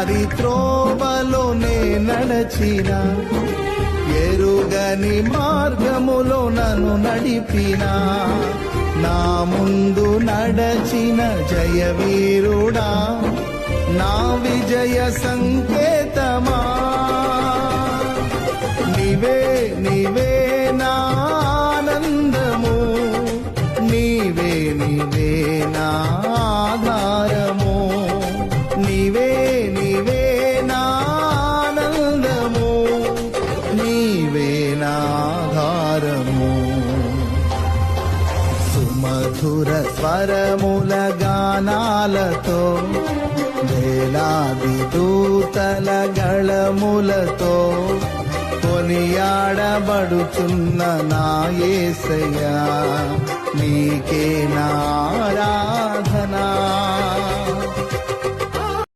వారి త్రోవలోనే నడచిన, ఎరుగని మార్గములో నన్ను నడిపిన, నా ముందు నడచిన జయవీరుడా, నా విజయ సంకేతమా. నీవే నీవే నా ఆనందము, నీవే నీవే నా ఆధారము, నీవే నీవే నా ఆనందము, నీవే నా ఆధారము. సుమధుర స్వరముల గానాలతో, వేలాది దూతల గళములతో కొనియాడబడుచున్న నా యేసయ్యా, నీకే నా ఆరాధన.